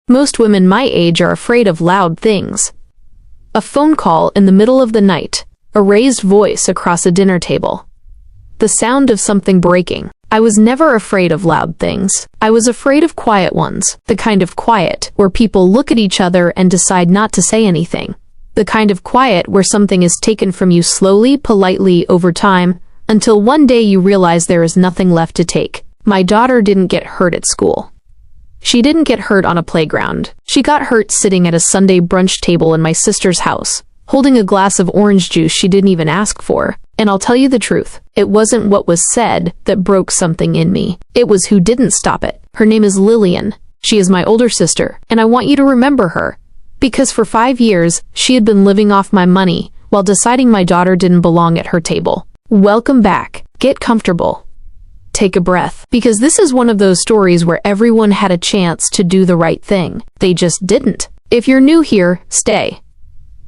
Most women my age are afraid of loud things. A phone call in the middle of the night, a raised voice across a dinner table, the sound of something breaking. I was never afraid of loud things. I was afraid of quiet ones, the kind of quiet where people look at each other and decide not to say anything. The kind of quiet where something is taken from you slowly, politely, over time, until one day you realize there is nothing left to take. My daughter didn't get hurt at school. She didn't get hurt on a playground. She got hurt sitting at a Sunday brunch table in my sister's house, holding a glass of orange juice she didn't even ask for. And I'll tell you the truth, it wasn't what was said that broke something in me. It was who didn't stop it. Her name is Lillian. She is my older sister, and I want you to remember her. Because for 5 years, she had been living off my money while deciding my daughter didn't belong at her table. Welcome back. Get comfortable. Take a breath. Because this is one of those stories where everyone had a chance to do the right thing. They just didn't. If you're new here, stay.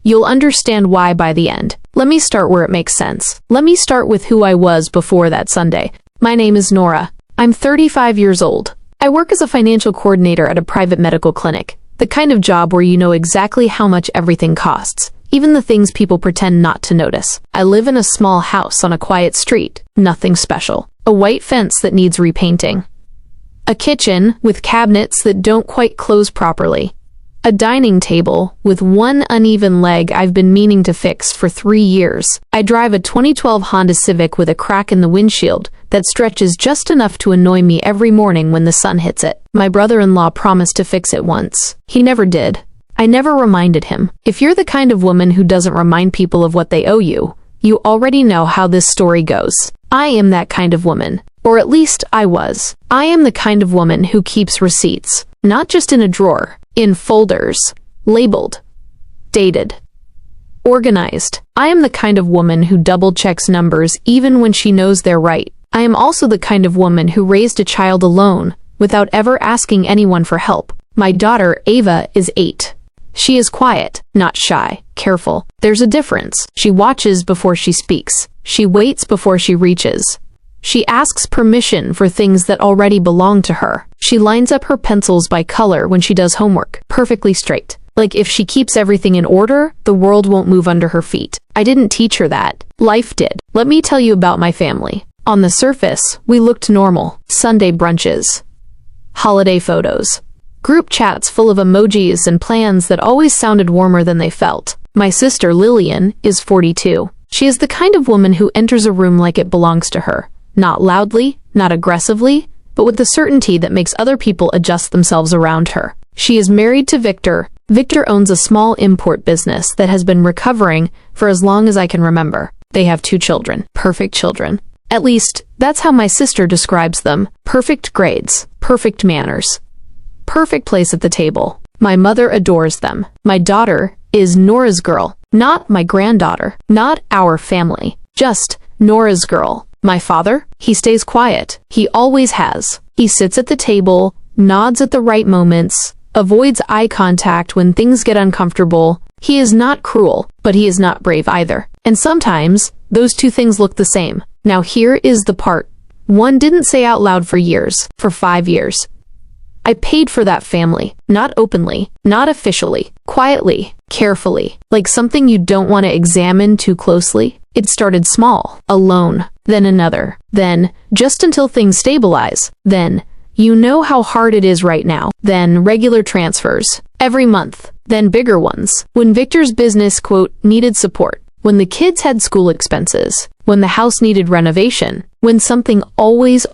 You'll understand why by the end. Let me start where it makes sense. Let me start with who I was before that Sunday. My name is Nora. I'm 35 years old. I work as a financial coordinator at a private medical clinic. The kind of job where you know exactly how much everything costs, even the things people pretend not to notice. I live in a small house on a quiet street. Nothing special. A white fence that needs repainting. A kitchen with cabinets that don't quite close properly. A dining table with one uneven leg I've been meaning to fix for 3 years. I drive a 2012 Honda Civic with a crack in the windshield that stretches just enough to annoy me every morning when the sun hits it. My brother-in-law promised to fix it once. He never did. I never reminded him. If you're the kind of woman who doesn't remind people of what they owe you, you already know how this story goes. I am that kind of woman. Or at least I was. I am the kind of woman who keeps receipts, not just in a drawer, in folders, labeled, dated, organized. I am the kind of woman who double-checks numbers even when she knows they're right. I am also the kind of woman who raised a child alone without ever asking anyone for help. My daughter, Ava, is 8. She is quiet, not shy, careful. There's a difference. She watches before she speaks. She waits before she reaches. She asks permission for things that already belong to her. She lines up her pencils by color when she does homework, perfectly straight. Like if she keeps everything in order, the world won't move under her feet. I didn't teach her that. Life did. Let me tell you about my family. On the surface, we looked normal. Sunday brunches, holiday photos, group chats full of emojis and plans that always sounded warmer than they felt. My sister Lillian is 42. She is the kind of woman who enters a room like it belongs to her. Not loudly, not aggressively, but with the certainty that makes other people adjust themselves around her. She is married to Victor. Victor owns a small import business that has been recovering for as long as I can remember. They have 2 children. Perfect children. At least, that's how my sister describes them. Perfect grades, perfect manners, perfect place at the table. My mother adores them. My daughter is Nora's girl, not my granddaughter, not our family, just Nora's girl. My father? He stays quiet. He always has. He sits at the table, nods at the right moments, avoids eye contact when things get uncomfortable. He is not cruel, but he is not brave either. And sometimes, those 2 things look the same. Now here is the part one didn't say out loud for years, for 5 years. I paid for that family, not openly, not officially, quietly, carefully, like something you don't want to examine too closely. It started small, a loan, then another, then, just until things stabilize, then, you know how hard it is right now, then regular transfers, every month, then bigger ones, when Victor's business, quote, needed support, when the kids had school expenses, when the house needed renovation, when something always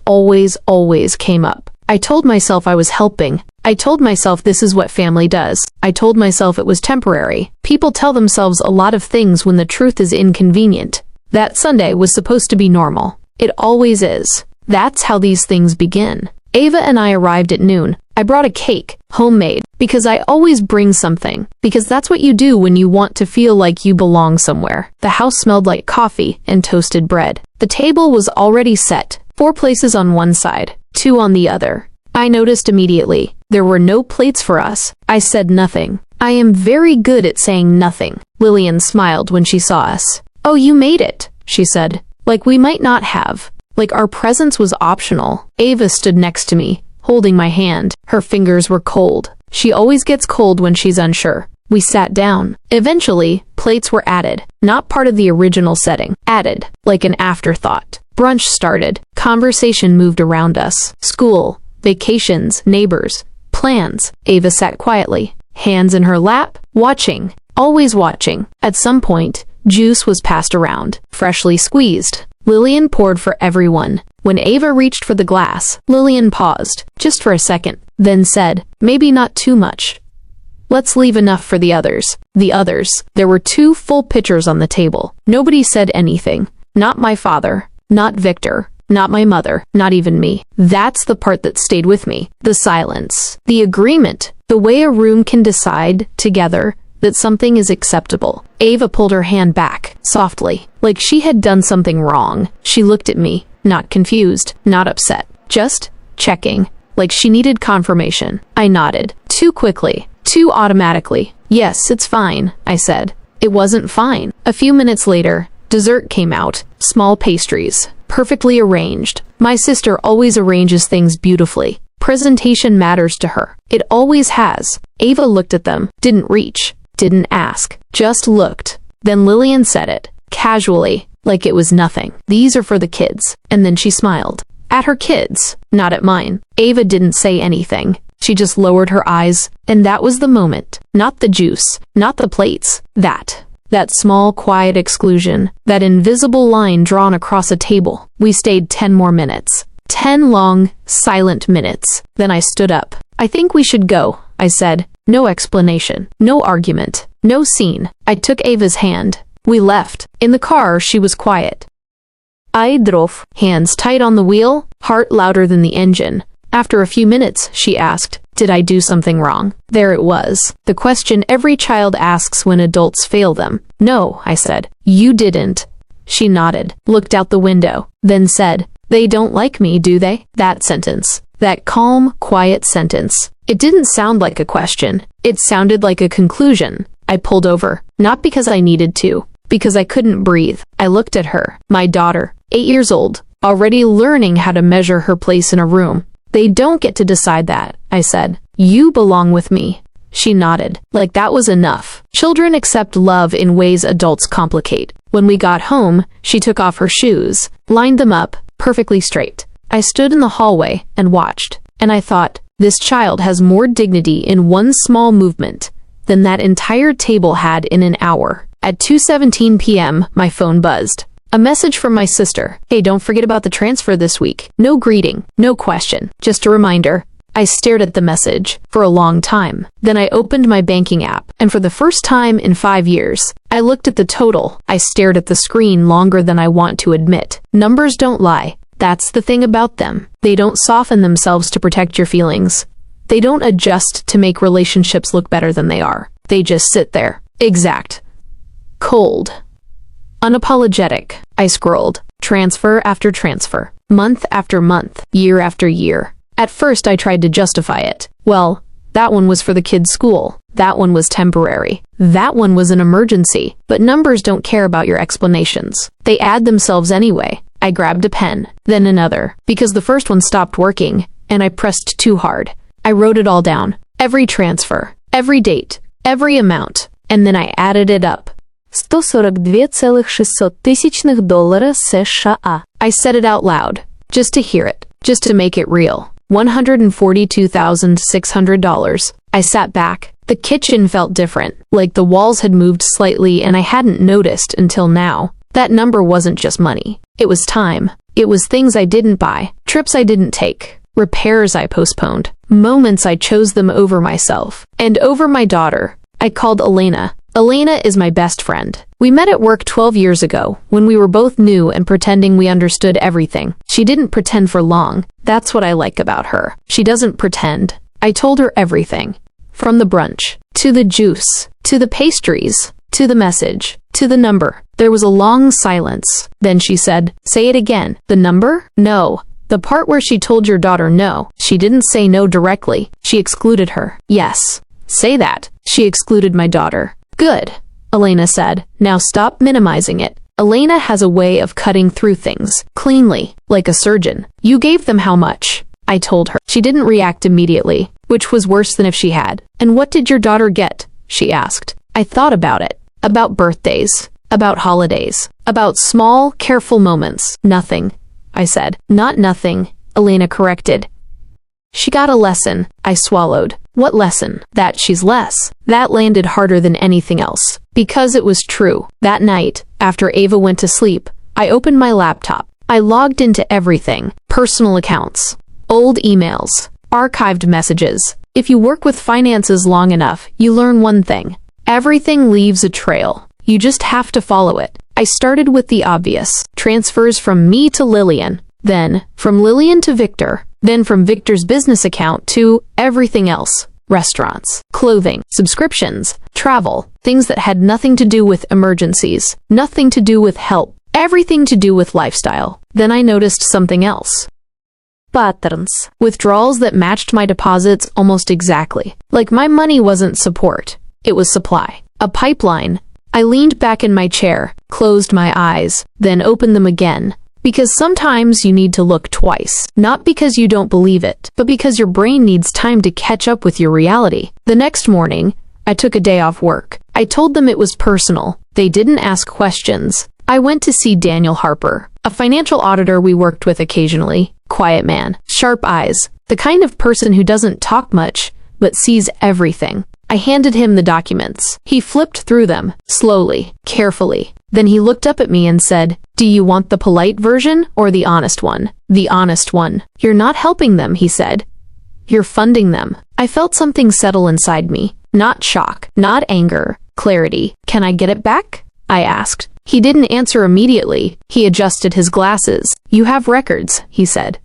came up. I told myself I was helping. I told myself this is what family does. I told myself it was temporary. People tell themselves a lot of things when the truth is inconvenient. That Sunday was supposed to be normal. It always is. That's how these things begin. Ava and I arrived at noon. I brought a cake, homemade, because I always bring something, because that's what you do when you want to feel like you belong somewhere. The house smelled like coffee and toasted bread. The table was already set, 4 places on one side, 2 on the other. I noticed immediately. There were no plates for us. I said nothing. I am very good at saying nothing. Lillian smiled when she saw us. Oh, you made it, she said. Like we might not have. Like our presence was optional. Ava stood next to me, holding my hand. Her fingers were cold. She always gets cold when she's unsure. We sat down. Eventually, plates were added, not part of the original setting. Added, like an afterthought. Brunch started. Conversation moved around us. School, vacations, neighbors, plans. Ava sat quietly, hands in her lap, watching, always watching. At some point, juice was passed around, freshly squeezed. Lillian poured for everyone. When Ava reached for the glass, Lillian paused, just for a second, then said, "Maybe not too much. Let's leave enough for the others." The others. There were 2 full pitchers on the table. Nobody said anything. Not my father, not Victor, not my mother, not even me. That's the part that stayed with me. The silence. The agreement. The way a room can decide, together, that something is acceptable. Ava pulled her hand back, softly, like she had done something wrong. She looked at me, not confused, not upset, just checking, like she needed confirmation. I nodded, too quickly, too automatically. "Yes, it's fine," I said. It wasn't fine. A few minutes later, dessert came out, small pastries, perfectly arranged. My sister always arranges things beautifully. Presentation matters to her. It always has. Ava looked at them, didn't reach, didn't ask, just looked. Then Lillian said it, casually, like it was nothing. "These are for the kids." And then she smiled. At her kids, not at mine. Ava didn't say anything. She just lowered her eyes, and that was the moment. Not the juice, not the plates. That small, quiet exclusion, that invisible line drawn across a table. We stayed 10 more minutes. 10 long, silent minutes. Then I stood up. "I think we should go," I said. No explanation, no argument, no scene. I took Ava's hand. We left. In the car, she was quiet. I drove, hands tight on the wheel, heart louder than the engine. After a few minutes, she asked, "Did I do something wrong?" There it was, the question every child asks when adults fail them. "No," I said. "You didn't." She nodded, looked out the window, then said, "They don't like me, do they?" That sentence. That calm, quiet sentence. It didn't sound like a question. It sounded like a conclusion. I pulled over, not because I needed to, because I couldn't breathe. I looked at her, my daughter, 8 years old, already learning how to measure her place in a room. "They don't get to decide that," I said. "You belong with me." She nodded, like that was enough. Children accept love in ways adults complicate. When we got home, she took off her shoes, lined them up, perfectly straight. I stood in the hallway and watched, and I thought, this child has more dignity in one small movement than that entire table had in an hour. At 2:17 p.m., my phone buzzed. A message from my sister. "Hey, don't forget about the transfer this week." No greeting, no question, just a reminder. I stared at the message for a long time. Then I opened my banking app, and for the first time in 5 years, I looked at the total. I stared at the screen longer than I want to admit. Numbers don't lie. That's the thing about them. They don't soften themselves to protect your feelings. They don't adjust to make relationships look better than they are. They just sit there. Exact. Cold. Unapologetic. I scrolled. Transfer after transfer. Month after month. Year after year. At first I tried to justify it. Well, that one was for the kids' school. That one was temporary. That one was an emergency. But numbers don't care about your explanations. They add themselves anyway. I grabbed a pen, then another, because the first one stopped working, and I pressed too hard. I wrote it all down. Every transfer, every date, every amount, and then I added it up. $142,600 США. I said it out loud, just to hear it, just to make it real. $142,600. I sat back. The kitchen felt different, like the walls had moved slightly and I hadn't noticed until now. That number wasn't just money. It was time. It was things I didn't buy, trips I didn't take, repairs I postponed, moments I chose them over myself, and over my daughter. I called Elena. Elena is my best friend. We met at work 12 years ago, when we were both new and pretending we understood everything. She didn't pretend for long. That's what I like about her. She doesn't pretend. I told her everything. From the brunch, to the juice, to the pastries, to the message, to the number. There was a long silence. Then she said, "Say it again." "The number?" "No. The part where she told your daughter no." She didn't say no directly. She excluded her. "Yes. Say that." She excluded my daughter. "Good," Elena said. "Now stop minimizing it." Elena has a way of cutting through things, cleanly, like a surgeon. "You gave them how much?" I told her. She didn't react immediately. which was worse than if she had. And what did your daughter get? She asked. I thought about it. About birthdays. About holidays. About small, careful moments. Nothing, I said. Not nothing, Elena corrected. She got a lesson, I swallowed. What lesson? That she's less. That landed harder than anything else. Because it was true. That night, after Ava went to sleep, I opened my laptop. I logged into everything. Personal accounts. Old emails. Archived messages. If you work with finances long enough, you learn one thing. Everything leaves a trail. You just have to follow it. I started with the obvious. Transfers from me to Lillian. Then, from Lillian to Victor. Then from Victor's business account to everything else. Restaurants, clothing, subscriptions, travel, things that had nothing to do with emergencies, nothing to do with help, everything to do with lifestyle. Then I noticed something else. Patterns. Withdrawals that matched my deposits almost exactly. Like my money wasn't support. It was supply. A pipeline. I leaned back in my chair, closed my eyes, then opened them again. Because sometimes you need to look twice. Not because you don't believe it, but because your brain needs time to catch up with your reality. The next morning, I took a day off work. I told them it was personal. They didn't ask questions. I went to see Daniel Harper, a financial auditor we worked with occasionally. Quiet man, sharp eyes, the kind of person who doesn't talk much, but sees everything. I handed him the documents. He flipped through them, slowly, carefully. Then he looked up at me and said, "Do you want the polite version or the honest one?" "The honest one." "You're not helping them," he said. "You're funding them." I felt something settle inside me. Not shock, not anger, clarity. "Can I get it back?" I asked. He didn't answer immediately. He adjusted his glasses. "You have records," he said.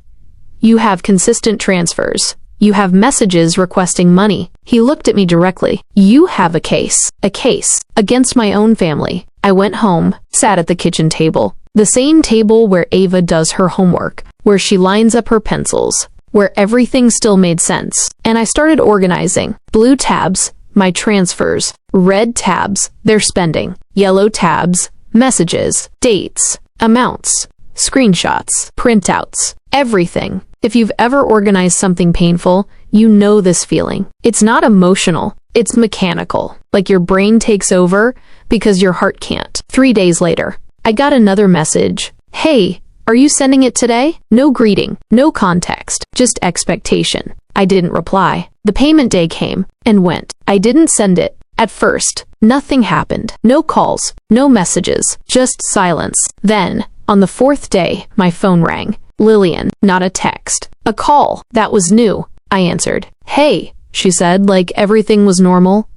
"You have consistent transfers. You have messages requesting money." He looked at me directly. "You have a case against my own family." I went home, sat at the kitchen table. The same table where Ava does her homework, where she lines up her pencils, where everything still made sense. And I started organizing. Blue tabs, my transfers. Red tabs, their spending. Yellow tabs, messages, dates, amounts, screenshots, printouts, everything. If you've ever organized something painful, you know this feeling. It's not emotional, it's mechanical. Like your brain takes over because your heart can't. 3 days later, I got another message. "Hey, are you sending it today?" No greeting, no context, just expectation. I didn't reply. The payment day came and went. I didn't send it. At first, nothing happened. No calls, no messages, just silence. Then, on the 4th day, my phone rang. Lillian, not a text. A call. That was new. I answered. "Hey," she said, like everything was normal.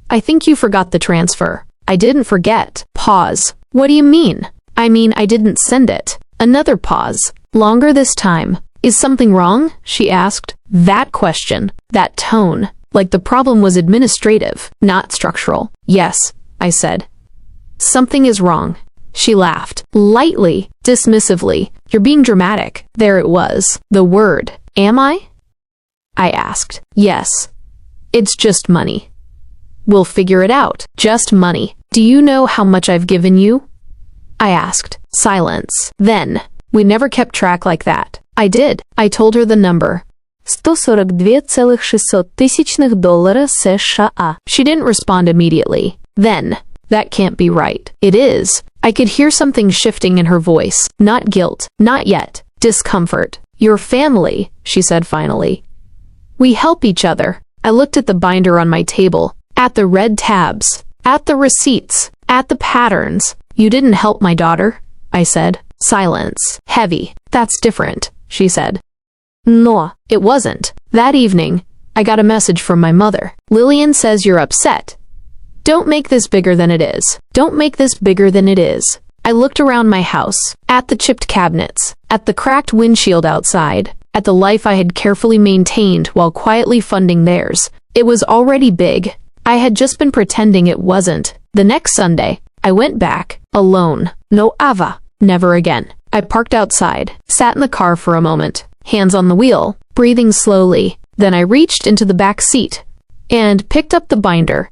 "I think you forgot the transfer." I didn't forget. Pause. "What do you mean?" "I mean, I didn't send it." Another pause. Longer this time. "Is something wrong?" she asked. That question, that tone, like the problem was administrative, not structural. "Yes," I said. "Something is wrong." She laughed, lightly, dismissively. "You're being dramatic." There it was, the word. "Am I?" I asked. "Yes. It's just money." "We'll figure it out. Just money." "Do you know how much I've given you?" I asked. Silence. Then, we never kept track like that. I did. I told her the number. $142,600 США. She didn't respond immediately. Then, "That can't be right." "It is." I could hear something shifting in her voice. Not guilt. Not yet. Discomfort. "Your family," she said finally. "We help each other." I looked at the binder on my table, at the red tabs, at the receipts, at the patterns. "You didn't help my daughter," I said. Silence. Heavy. "That's different," she said. "No, it wasn't." That evening, I got a message from my mother. "Lillian says you're upset. Don't make this bigger than it is. Don't make this bigger than it is." I looked around my house, at the chipped cabinets, at the cracked windshield outside, at the life I had carefully maintained while quietly funding theirs. It was already big. I had just been pretending it wasn't. The next Sunday, I went back, alone. No Ava. Never again. I parked outside, sat in the car for a moment, hands on the wheel, breathing slowly. Then I reached into the back seat and picked up the binder.